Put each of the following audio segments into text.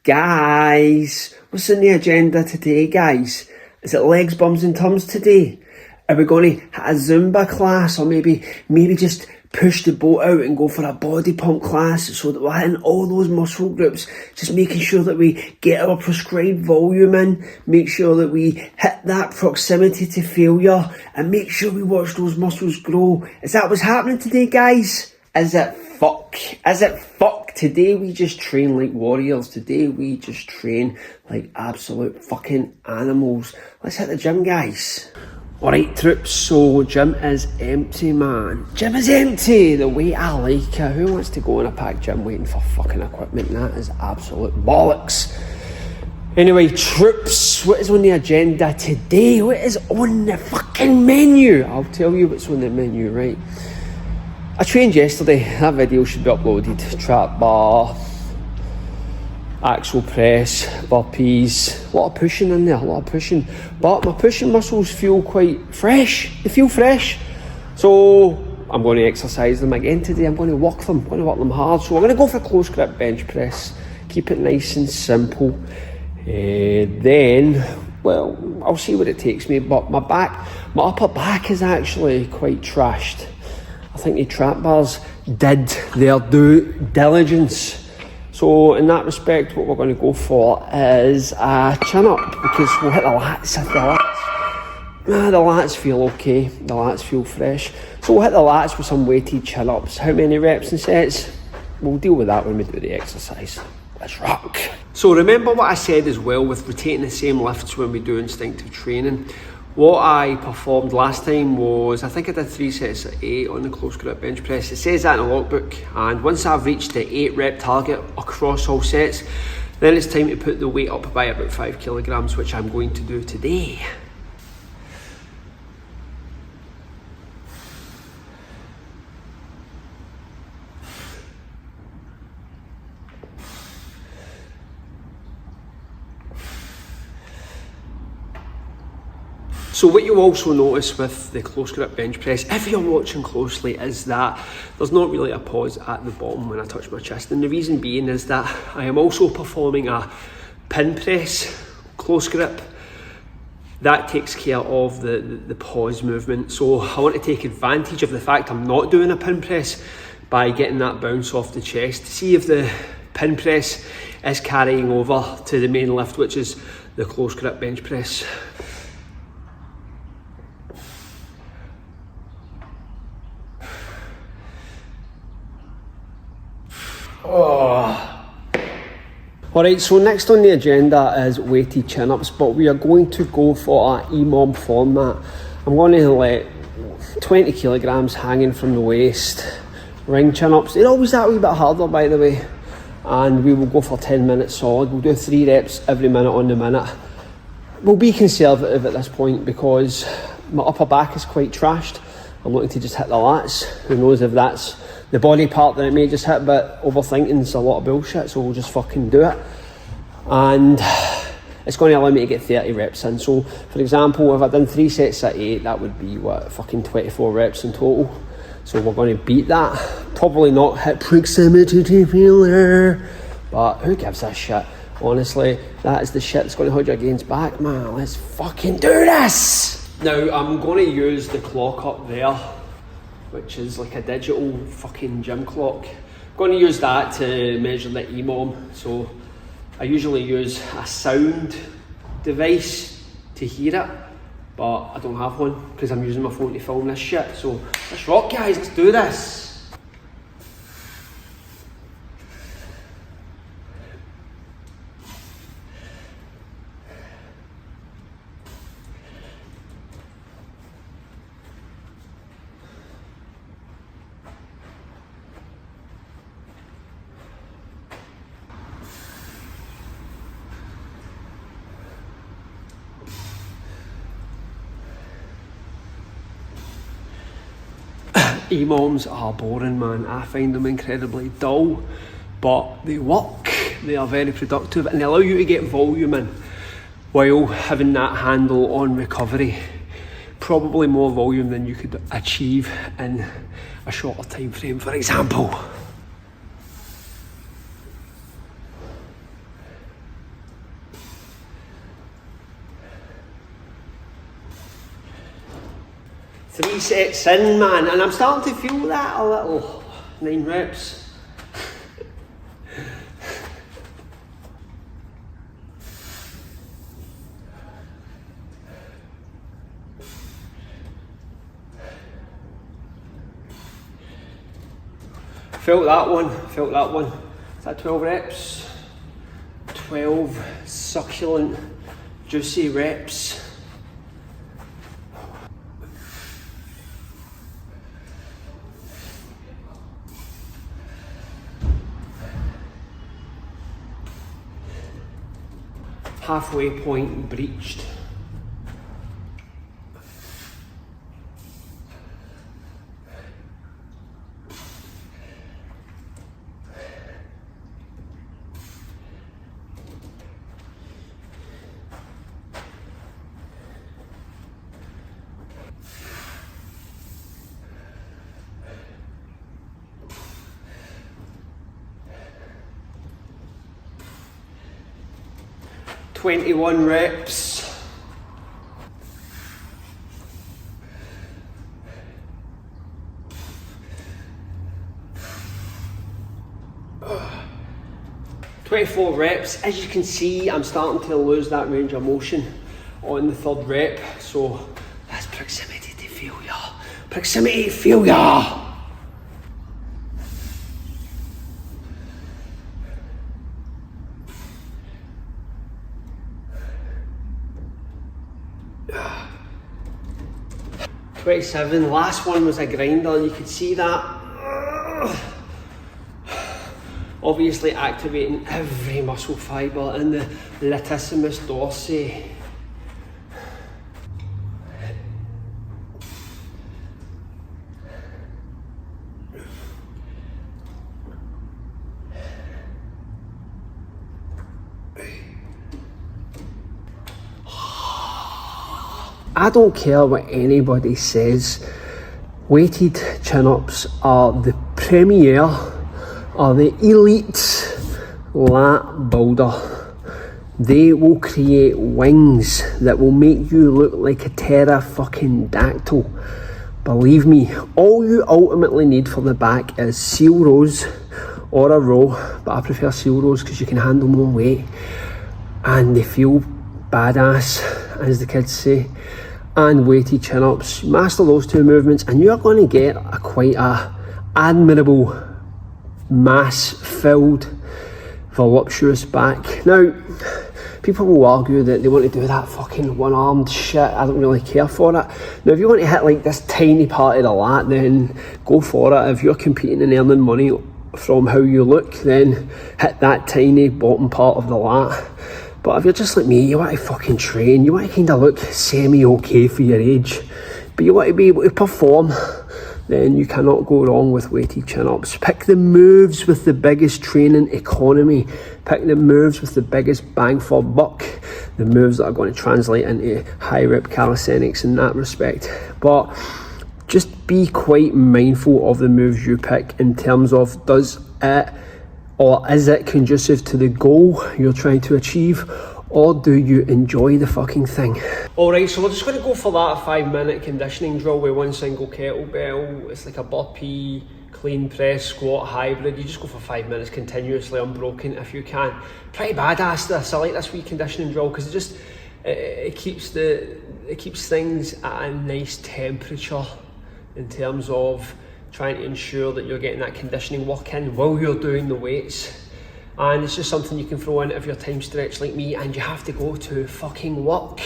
Guys, what's in the agenda today, guys? Is it legs, bums and tums today? Are we going to hit a Zumba class, or maybe just push the boat out and go for a body pump class so that we're hitting all those muscle groups, just making sure that we get our prescribed volume in, make sure that we hit that proximity to failure, and make sure we watch those muscles grow? Is that what's happening today, guys? Is it fuck? Is it fuck? Today we just train like warriors. Today we just train like absolute fucking animals. Let's hit the gym, guys. Alright troops, so gym is empty, man. Gym is empty, the way I like it. Who wants to go in a packed gym waiting for fucking equipment? That is absolute bollocks. Anyway, troops, what is on the agenda today? What is on the fucking menu? I'll tell you what's on the menu, right? I trained yesterday, that video should be uploaded. Trap bar, axle press, burpees, a lot of pushing in there, but my pushing muscles feel quite fresh. They feel fresh, so I'm going to exercise them again today. I'm going to work them, hard. So we're going to go for close grip bench press, keep it nice and simple. Then, well, I'll see what it takes me, but my upper back is actually quite trashed. I think the trap bars did their due diligence. So in that respect, what we're going to go for is a chin up, because we'll hit the lats. The lats feel okay, the lats feel fresh. So we'll hit the lats with some weighted chin ups. How many reps and sets? We'll deal with that when we do the exercise. Let's rock. So remember what I said as well with rotating the same lifts when we do instinctive training. What I performed last time was, I think I did 3 sets of 8 on the close grip bench press. It says that in the logbook, and once I've reached the 8 rep target across all sets, then it's time to put the weight up by about 5 kilograms, which I'm going to do today. So what you'll also notice with the close grip bench press, if you're watching closely, is that there's not really a pause at the bottom when I touch my chest. And the reason being is that I am also performing a pin press close grip. That takes care of the pause movement. So I want to take advantage of the fact I'm not doing a pin press by getting that bounce off the chest to see if the pin press is carrying over to the main lift, which is the close grip bench press. Alright, so next on the agenda is weighted chin-ups, but we are going to go for an EMOM format. I'm going to let 20 kilograms hanging from the waist, ring chin-ups. They're always that wee bit harder, by the way. And we will go for 10 minutes solid. We'll do 3 reps every minute on the minute. We'll be conservative at this point because my upper back is quite trashed. I'm looking to just hit the lats. Who knows if that's the body part that it may just hit, but overthinking's a lot of bullshit, so we'll just fucking do it. And it's going to allow me to get 30 reps in. So, for example, if I'd done 3 sets at 8, that would be, fucking 24 reps in total. So we're going to beat that. Probably not hit proximity to failure, but who gives a shit? Honestly, that is the shit that's going to hold your gains back, man. Let's fucking do this! Now, I'm going to use the clock up there, which is like a digital fucking gym clock. I'm going to use that to measure the EMOM. So I usually use a sound device to hear it, but I don't have one because I'm using my phone to film this shit. So let's rock, guys, let's do this. EMOMs are boring, man. I find them incredibly dull, but they work. They are very productive and they allow you to get volume in while having that handle on recovery. Probably more volume than you could achieve in a shorter time frame, for example. 3 sets in, man, and I'm starting to feel that a little. 9 reps. Felt that one. Is that 12 reps? 12 succulent, juicy reps. Halfway point breached. "21 reps. Ugh. 24 reps. As you can see, I'm starting to lose that range of motion on the 3rd rep, so that's proximity to failure. Proximity to failure. "27, last one was a grinder, you could see that. Obviously activating every muscle fibre in the latissimus dorsi. I don't care what anybody says, weighted chin-ups are the premier, are the elite lat builder. They will create wings that will make you look like a pterodactyl. Believe me, all you ultimately need for the back is seal rows or a row, but I prefer seal rows because you can handle more weight and they feel badass, as the kids say. And weighted chin-ups, master those 2 movements and you're going to get quite a admirable, mass-filled, voluptuous back. Now, people will argue that they want to do that fucking one-armed shit. I don't really care for it. Now, if you want to hit like this tiny part of the lat, then go for it. If you're competing and earning money from how you look, then hit that tiny bottom part of the lat. But if you're just like me, you want to fucking train, you want to kind of look semi-okay for your age, but you want to be able to perform, then you cannot go wrong with weighted chin-ups. Pick the moves with the biggest training economy. Pick the moves with the biggest bang for buck. The moves that are going to translate into high-rep calisthenics in that respect. But just be quite mindful of the moves you pick in terms of does it or is it conducive to the goal you're trying to achieve, or do you enjoy the fucking thing? Alright, so we're just going to go for that 5-minute conditioning drill with 1 single kettlebell. It's like a burpee, clean press, squat hybrid. You just go for 5 minutes continuously unbroken if you can. Pretty badass this. I like this wee conditioning drill because it keeps things at a nice temperature in terms of trying to ensure that you're getting that conditioning work in while you're doing the weights. And it's just something you can throw in if you're time stretched like me and you have to go to fucking work.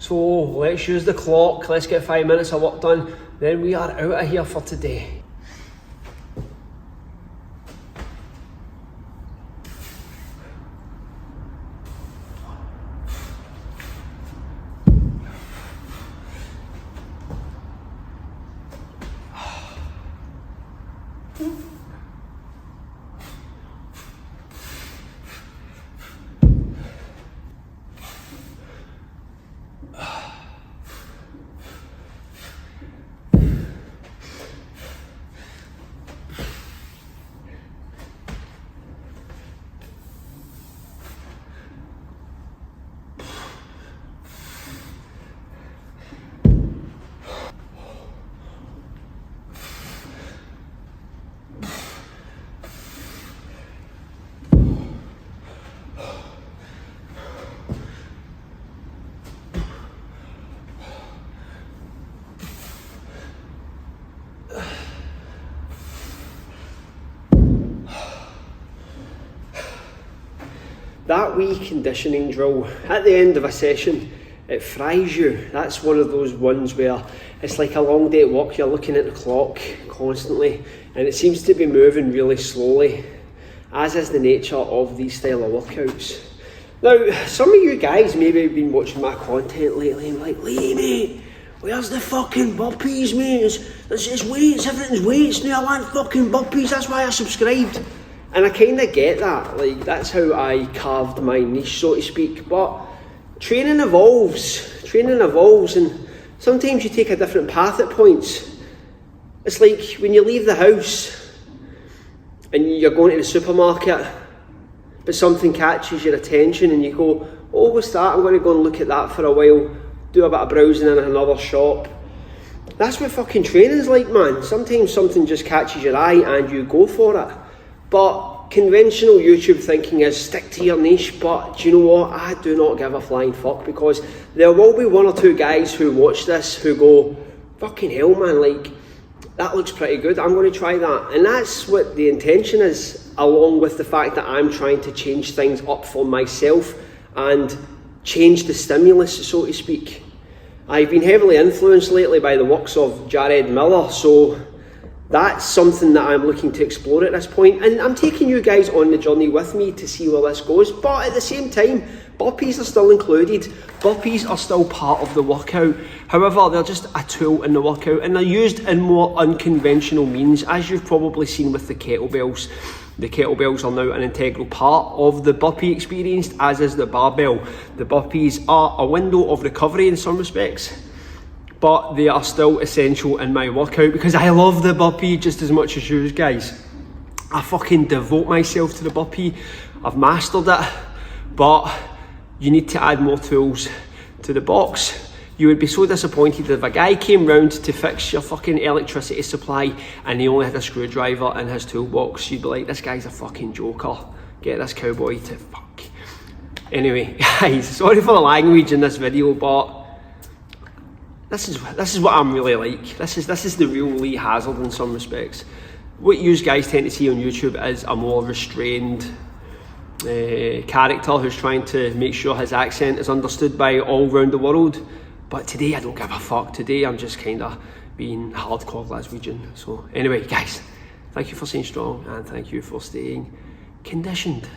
So let's use the clock, let's get 5 minutes of work done, then we are out of here for today. that wee conditioning drill at the end of a session, it fries you. That's one of those ones where it's like a long day at work, you're looking at the clock constantly and it seems to be moving really slowly, as is the nature of these style of workouts. Now, some of you guys maybe have been watching my content lately and like, Lee mate, where's the fucking burpees, mate? It's weights, everything's weights now, I want fucking burpees, that's why I subscribed. And I kind of get that, like that's how I carved my niche, so to speak, but training evolves, and sometimes you take a different path at points. It's like when you leave the house and you're going to the supermarket, but something catches your attention and you go, oh, what's that? I'm going to go and look at that for a while, do a bit of browsing in another shop. That's what fucking training's like, man. Sometimes something just catches your eye and you go for it. But conventional YouTube thinking is stick to your niche, but do you know what? I do not give a flying fuck, because there will be one or two guys who watch this who go, fucking hell man, like that looks pretty good, I'm going to try that. And that's what the intention is, along with the fact that I'm trying to change things up for myself and change the stimulus, so to speak. I've been heavily influenced lately by the works of Jared Miller, so that's something that I'm looking to explore at this point, and I'm taking you guys on the journey with me to see where this goes. But at the same time, burpees are still included. Burpees are still part of the workout. However, they're just a tool in the workout, and they're used in more unconventional means, as you've probably seen with the kettlebells. The kettlebells are now an integral part of the burpee experience, as is the barbell. The burpees are a window of recovery in some respects, but they are still essential in my workout because I love the burpee just as much as you guys. I fucking devote myself to the burpee. I've mastered it, but you need to add more tools to the box. You would be so disappointed if a guy came round to fix your fucking electricity supply and he only had a screwdriver in his toolbox. You'd be like, this guy's a fucking joker. Get this cowboy to fuck. Anyway, guys, sorry for the language in this video, but this is what I'm really like. This is the real Lee Hazard in some respects. What you guys tend to see on YouTube is a more restrained character who's trying to make sure his accent is understood by all around the world. But today I don't give a fuck. Today I'm just kind of being hardcore Glaswegian. So anyway, guys, thank you for staying strong and thank you for staying conditioned.